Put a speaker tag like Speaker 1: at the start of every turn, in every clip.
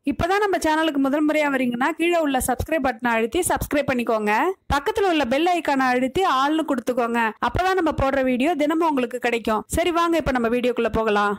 Speaker 1: இப்பதான் நம்ம சேனலுக்கு முதல் முறையா வரீங்கன்னா கீழே உள்ள சப்ஸ்கிரைப் பட்டனை அழுத்தி சப்ஸ்கிரைப் பண்ணிக்கோங்க. பக்கத்துல உள்ள பெல் ஐக்கானை அழுத்தி ஆல்னு கொடுத்துக்கோங்க. அப்பதான் நம்ம போடுற வீடியோ தினமும் உங்களுக்கு கிடைக்கும். சரி வாங்க இப்ப நம்ம வீடியோக்குள்ள போகலாம்.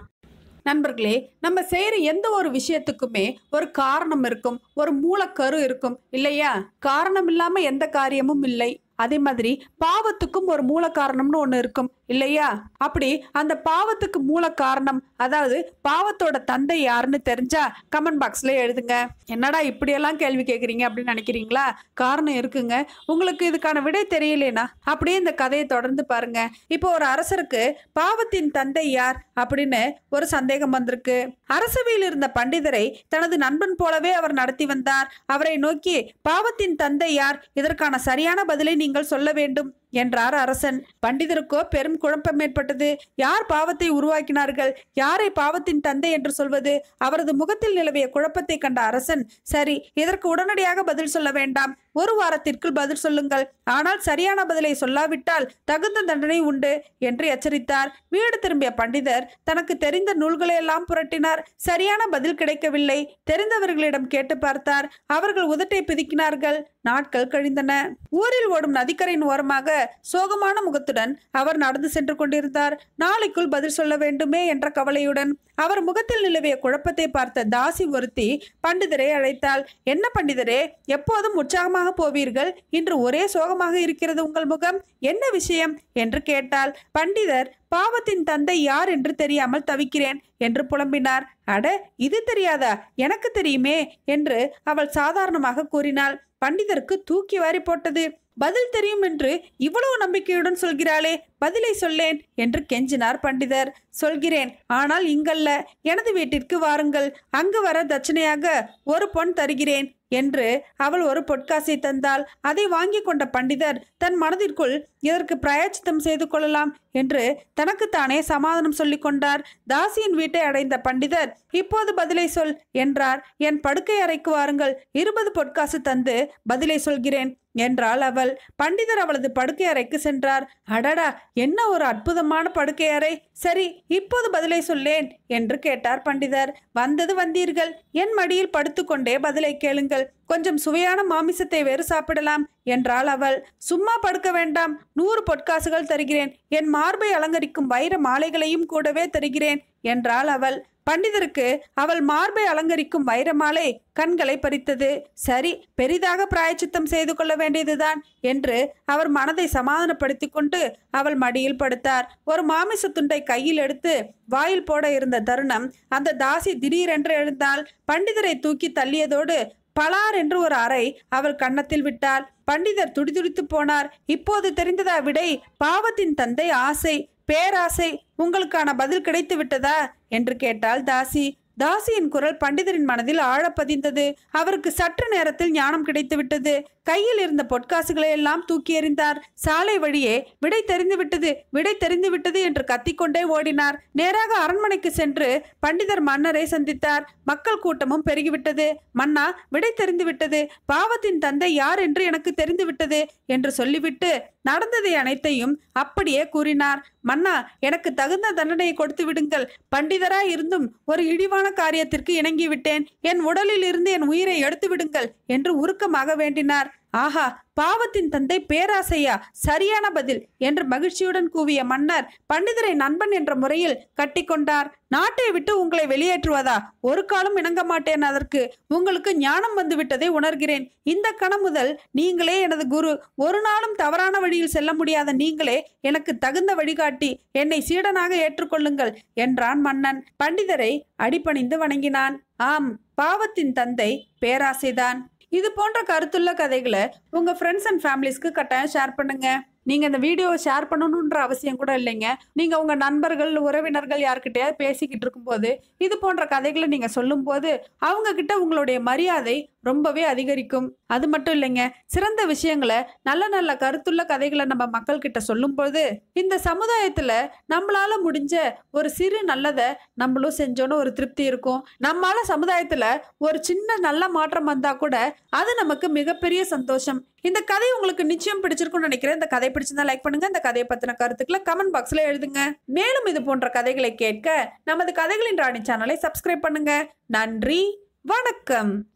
Speaker 1: நண்பர்களே, நம்ம செய்யற எந்த ஒரு விஷயத்துக்குமே ஒரு காரணம் இருக்கும், ஒரு மூலக்கரு இருக்கும் இல்லையா? காரணம் இல்லாம எந்த காரியமும் இல்லை. அதே மாதிரி பாவத்துக்கும் ஒரு மூல காரணம்னு ஒண்ணு இருக்கும் இல்லையா? அப்படி அந்த பாவத்துக்கு மூல காரணம், அதாவது பாவத்தோட தந்தை யாருன்னு தெரிஞ்சா கமெண்ட் பாக்ஸ்ல எழுதுங்க. என்னடா இப்படியெல்லாம் கேள்வி கேட்குறீங்க அப்படின்னு நினைக்கிறீங்களா? காரணம் இருக்குங்க. உங்களுக்கு இதுக்கான விடை தெரியலேனா அப்படியே இந்த கதையை தொடர்ந்து பாருங்க. இப்போ ஒரு அரசருக்கு பாவத்தின் தந்தை யார் அப்படின்னு ஒரு சந்தேகம் வந்திருக்கு. அரசவையில் இருந்த பண்டிதரை தனது நண்பன் போலவே அவர் நடத்தி வந்தார். அவரை நோக்கி, பாவத்தின் தந்தை யார், இதற்கான சரியான பதிலை நீங்கள் சொல்ல வேண்டும் என்றார் அரசன். பண்டிதருக்கோ பெரும் குழப்பம் ஏற்பட்டது. யார் பாவத்தை உருவாக்கினார்கள், யாரை பாவத்தின் தந்தை என்று சொல்வது? அவரது முகத்தில் நிலவிய குழப்பத்தை கண்ட அரசன், சரி, இதற்கு உடனடியாக பதில் சொல்ல வேண்டாம், ஒரு வாரத்திற்குள் பதில் சொல்லுங்கள். ஆனால் சரியான பதிலை சொல்லாவிட்டால் தகுந்த தண்டனை உண்டு என்று எச்சரித்தார். வீடு திரும்பிய பண்டிதர் தனக்கு தெரிந்த நூல்களை எல்லாம் புரட்டினார். சரியான பதில் கிடைக்கவில்லை. தெரிந்தவர்களிடம் கேட்டு பார்த்தார். அவர்கள் உதட்டை பிதுக்கினார்கள். நாட்கள் கழிந்தன. ஊரில் ஓடும் நதிக்கரையின் ஓரமாக சோகமான முகத்துடன் அவர் நடந்து சென்று கொண்டிருந்தார். நாளைக்குள் பதில் சொல்ல வேண்டுமே என்ற கவலையுடன். அவர் முகத்தில் நிலவிய குழப்பத்தை பார்த்த தாசி ஒருத்தி பண்டிதரை அழைத்தாள். என்ன பண்டிதரே, எப்போதும் உற்சாகமாக போவீர்கள், இன்று ஒரே சோகமாக இருக்கிறது உங்கள் முகம், என்ன விஷயம் என்று கேட்டாள். பண்டிதர், பாவத்தின் தந்தை யார் என்று தெரியாமல் தவிக்கிறேன் என்று புலம்பினார். அட, இது தெரியாதா? எனக்கு தெரியுமே என்று அவள் சாதாரணமாக கூறினாள். பண்டிதருக்கு தூக்கி வாரி போட்டது. பதில் தெரியும் என்று இவ்வளவு நம்பிக்கையுடன் சொல்கிறாளே, பதிலை சொல்லேன் என்று கெஞ்சினார் பண்டிதர். சொல்கிறேன், ஆனால் இங்கல்ல, எனது வீட்டிற்கு வாருங்கள், அங்கு வர தட்சணையாக ஒரு பொன் தருகிறேன் என்று அவள் ஒரு பொற்காசை தந்தாள். அதை வாங்கி கொண்ட பண்டிதர் தன் மனதிற்குள் இதற்கு பிராயச்சித்தம் செய்து கொள்ளலாம் என்று தனக்குத்தானே சமாதானம் சொல்லிக் கொண்டார். தாசியின் வீட்டை அடைந்த பண்டிதர், இப்போது பதிலை சொல் என்றார். என் படுக்கை அறைக்கு வாருங்கள், 20 பொற்காசு தந்து பதிலை சொல்கிறேன் என்றாள் அவள். பண்டிதர் அவளது படுக்கை அறைக்கு சென்றார். அடடா, என்ன ஒரு அற்புதமான படுக்கை அறை. சரி, இப்போது பதிலை சொல்லேன் என்று கேட்டார் பண்டிதர். வந்தது வந்தீர்கள், என் மடியில் படுத்துக்கொண்டே பதிலை கேளுங்கள், கொஞ்சம் சுவையான மாமிசத்தை வேறு சாப்பிடலாம் என்றாள் அவள். சும்மா படுக்க வேண்டாம், 100 பொற்காசுகள் தருகிறேன், என் மார்பை அலங்கரிக்கும் வைர மாலைகளையும் கூடவே தருகிறேன் என்றாள் அவள். பண்டிதருக்கு அவள் மார்பை அலங்கரிக்கும் வைரமாலை கண்களை பறித்தது. சரி, பெரிதாக பிராயச்சித்தம் செய்து கொள்ள வேண்டியதுதான் என்று அவர் மனதை சமாதானப்படுத்தி கொண்டு அவள் மடியில் படுத்தார். ஒரு மாமிச துண்டை கையில் எடுத்து வாயில் போட இருந்த தருணம் அந்த தாசி திடீரென்று எழுந்தாள். பண்டிதரை தூக்கி தள்ளியதோடு பலார் என்று ஒரு அறை அவள் கன்னத்தில் விட்டாள். பண்டிதர் துடிதுடித்து போனார். இப்போது தெரிந்ததா விடை? பாவத்தின் தந்தை ஆசை, பேராசை. உங்களுக்கான பதில் கிடைத்து விட்டதா என்று கேட்டாள் தாசி. தாசியின் குரல் பண்டிதரின் மனதில் ஆழ பதிந்தது. அவருக்கு சற்று நேரத்தில் ஞானம் கிடைத்து விட்டது. கையில் இருந்த பொற்காசுகளை எல்லாம் தூக்கி எறிந்தார். சாலை வழியே விடை தெரிந்து விட்டது, விடை தெரிந்து விட்டது என்று கத்திக்கொண்டே ஓடினார். நேராக அரண்மனைக்கு சென்று பண்டிதர் மன்னரை சந்தித்தார். மக்கள் கூட்டமும் பெருகிவிட்டது. மன்னா, விடை தெரிந்து விட்டது, பாவத்தின் தந்தை யார் என்று எனக்கு தெரிந்து விட்டது என்று சொல்லிவிட்டு நடந்ததை அனைத்தையும் அப்படியே கூறினார். மன்னா, எனக்கு தகுந்த தண்டனையை கொடுத்து விடுங்கள். பண்டிதராய் இருந்தும் ஒரு இழிவான காரியத்திற்கு இணங்கிவிட்டேன். என் உடலில் இருந்து என் உயிரை எடுத்து விடுங்கள் என்று உருக்கமாக வேண்டினார். ஆஹா, பாவத்தின் தந்தை பேராசையா, சரியான பதில் என்று மகிழ்ச்சியுடன் கூவிய மன்னர் பண்டிதரை நண்பன் என்ற முறையில் கட்டிக்கொண்டார். நாட்டை விட்டு உங்களை வெளியேற்றுவதா? ஒரு காலம் இணங்க மாட்டேன். அதற்கு உங்களுக்கு ஞானம் வந்து விட்டதை உணர்கிறேன். இந்த கணம் முதல் நீங்களே எனது குரு. ஒரு நாளும் தவறான வழியில் செல்ல முடியாத நீங்களே எனக்கு தகுந்த வழிகாட்டி. என்னை சீடனாக ஏற்றுக்கொள்ளுங்கள் என்றான் மன்னன். பண்டிதரை அடிபணிந்து வணங்கினான். ஆம், பாவத்தின் தந்தை பேராசைதான். இது போன்ற கருத்துள்ள கதைகளை உங்க ஃப்ரெண்ட்ஸ் அண்ட் ஃபேமிலிஸ்க்கு கட்டாயம் ஷேர் பண்ணுங்க. நீங்க இந்த வீடியோவை ஷேர் பண்ணணுன்ற அவசியம் கூட இல்லைங்க. நீங்க உங்க நண்பர்கள், உறவினர்கள் யார்கிட்டயாவது பேசிக்கிட்டு இருக்கும்போது இது போன்ற கதைகளை நீங்க சொல்லும் போது அவங்க கிட்ட உங்களுடைய மரியாதை ரொம்பவே அதிகரிக்கும். அது மட்டும் இல்லைங்க, சிறந்த விஷயங்களை, நல்ல நல்ல கருத்துள்ள கதைகளை நம்ம மக்கள் கிட்ட சொல்லும் போது இந்த சமுதாயத்துல நம்மளால முடிஞ்ச ஒரு சிறு நல்லதை நம்மளும் செஞ்சோன்னு ஒரு திருப்தி இருக்கும். நம்மளால சமுதாயத்துல ஒரு சின்ன நல்ல மாற்றம் வந்தா கூட அது நமக்கு மிகப்பெரிய சந்தோஷம். இந்த கதை உங்களுக்கு நிச்சயம் பிடிச்சிருக்கும்னு நினைக்கிறேன். இந்த கதை பிடிச்சிருந்தா லைக் பண்ணுங்க. இந்த கதையை பத்தின கருத்துக்களை கமெண்ட் பாக்ஸ்ல எழுதுங்க. மேலும் இது போன்ற கதைகளை கேட்க நமது கதைகளின் ராணி சேனலை சப்ஸ்கிரைப் பண்ணுங்க. நன்றி, வணக்கம்.